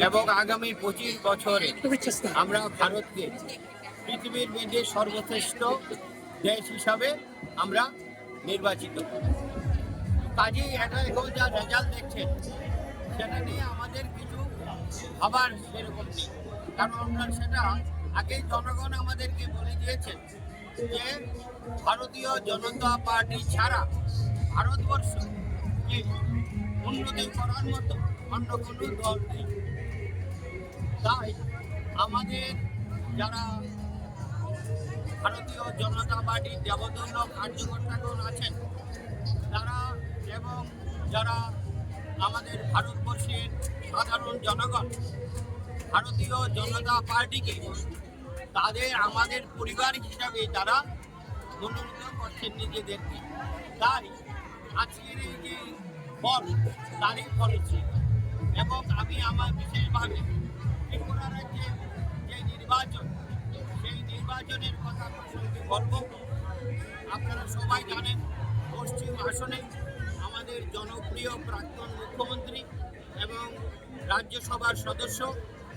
এবং আগামী 25 বছরে আমরা ভারতকে পৃথিবীর মধ্যে সর্বশ্রেষ্ঠ দেশ হিসাবে আমরা নির্বাচিত করব। কাজেই এখন যা রেজাল্ট দেখছেন সেটা নিয়ে আমাদের কিছু ভাবার সেরকম নেই, কারণ আমরা সেটা আগেই জনগণ আমাদেরকে বলে দিয়েছেন যে ভারতীয় জনতা পার্টি ছাড়া ভারতবর্ষকে উন্নতি করার মতো অন্য কোনো দল নেই। তাই আমাদের যারা ভারতীয় জনতা পার্টির দেবদণ্ড কার্যকর্তাগণ আছেন তারা এবং যারা আমাদের ভারতবর্ষের সাধারণ জনগণ ভারতীয় জনতা পার্টিকে তাদের আমাদের পরিবার হিসাবে তারা মনোনীত করছেন নিজেদেরকে। তাই আজকের এই যে ফল তারই ফলশ্রী, এবং আমি আমার বিশেষভাবে ত্রিপুরা রাজ্যের যে নির্বাচন সেই নির্বাচনের কথা প্রসঙ্গে বলব। আপনারা সবাই জানেন পশ্চিম আসনে আমাদের জনপ্রিয় প্রাক্তন মুখ্যমন্ত্রী এবং রাজ্যসভার সদস্য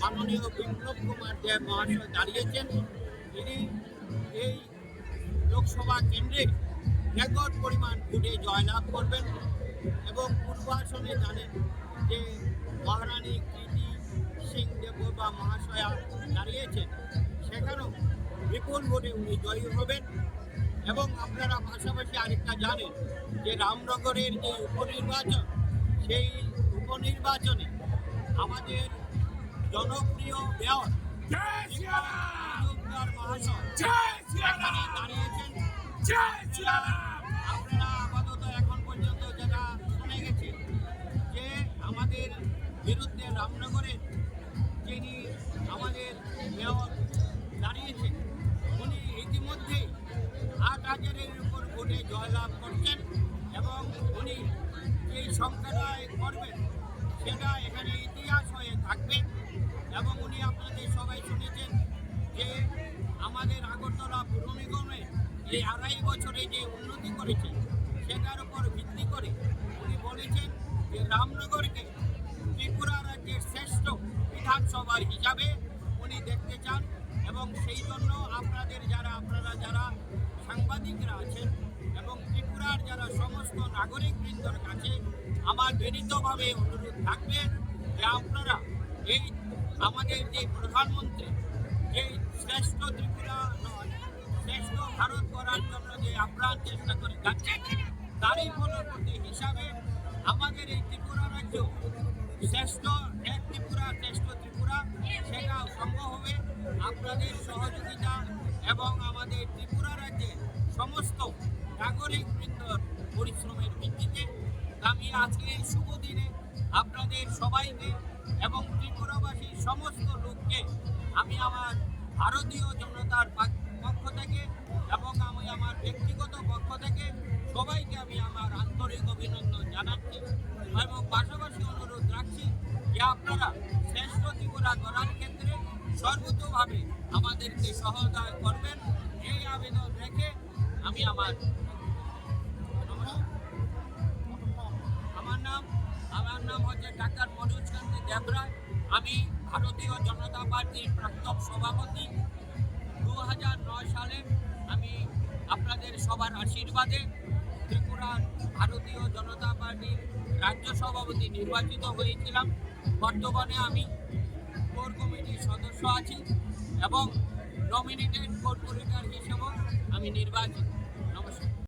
মাননীয় বিপ্লব কুমার দেব মহাশয় দাঁড়িয়েছেন। তিনি এই লোকসভা কেন্দ্রে রেকর্ড পরিমাণ ভোটে জয়লাভ করবেন এবং পূর্ব আসনে জানেন যে মহারানী কৃতি সিং দেববর্মা মহাশয়া দাঁড়িয়েছেন, সেখানেও বিপুল ভোটে উনি জয়ী হবেন। এবং আপনারা পাশাপাশি আরেকটা জানেন যে রামনগরের যে উপনির্বাচন সেই উপনির্বাচনে আমাদের জনপ্রিয় মেয়র মহাশয় দাঁড়িয়েছেন। আপনারা আপাতত এখন পর্যন্ত যেটা শুনে গেছে যে আমাদের বিরুদ্ধে রামনগরের যিনি আমাদের মেয়র দাঁড়িয়েছেন উনি ইতিমধ্যেই 8,000-এর উপর ভোটে জয়লাভ করছেন এবং উনি যেই সংখ্যাটা করবেন সেটা এখানে ইতিহাস হয়ে থাকবে। এবং উনি আপনাদের সবাই শুনেছেন যে আমাদের আগরতলা পৌর নিগমে এই 2.5 বছরে যে উন্নতি করেছে সেটার উপর ভিত্তি করে উনি বলেছেন যে রামনগরকে ত্রিপুরা রাজ্যের শ্রেষ্ঠ বিধানসভা হিসাবে উনি দেখতে চান। এবং সেই জন্য আপনারা যারা সাংবাদিকরা আছেন এবং ত্রিপুরার যারা সমস্ত নাগরিকবৃন্দর কাছে আমার বিনীতভাবে অনুরোধ থাকবে যে আপনারা এই আমাদের যে প্রধানমন্ত্রী যে শ্রেষ্ঠ ত্রিপুরা নয় শ্রেষ্ঠ ভারত করার জন্য যে আপ্রাণ চেষ্টা করে যাচ্ছেন তারই ফলপ্রতি হিসাবে আমাদের এই ত্রিপুরা রাজ্য শ্রেষ্ঠ এক ত্রিপুরা শ্রেষ্ঠ ত্রিপুরা সেটা সম্ভব হবে আপনাদের সহযোগিতা এবং আমাদের ত্রিপুরা রাজ্যের সমস্ত নাগরিকবৃন্দর পরিশ্রমের ভিত্তিতে। আমি আজকে এই শুভ দিনে আপনাদের সবাইকে এবং ত্রিপুরাবাসীর সমস্ত লোককে আমি আমার ভারতীয় জনতার পক্ষ থেকে এবং আমি আমার ব্যক্তিগত পক্ষ থেকে সবাইকে আমি আমার আন্তরিক অভিনন্দন জানাচ্ছি এবং পাশাপাশি অনুরোধ রাখছি যে আপনারা শ্রেষ্ঠ ত্রিপুরা গড়ার ক্ষেত্রে সর্বতোভাবে আমাদেরকে সহায়তা করবেন এই আবেদন রেখে আমি আমার নাম হচ্ছে ডাক্তার মনোজ কান্তি দেবরায়। আমি ভারতীয় জনতা পার্টির প্রাক্তন সভাপতি। 2009 সালে আমি আপনাদের সবার আশীর্বাদে ত্রিপুরার ভারতীয় জনতা পার্টির রাজ্য সভাপতি নির্বাচিত হয়েছিলাম। বর্তমানে আমি কোর কমিটির সদস্য আছি এবং নমিনেটেড কর্পোরেটর হিসেবেও আমি নির্বাচিত।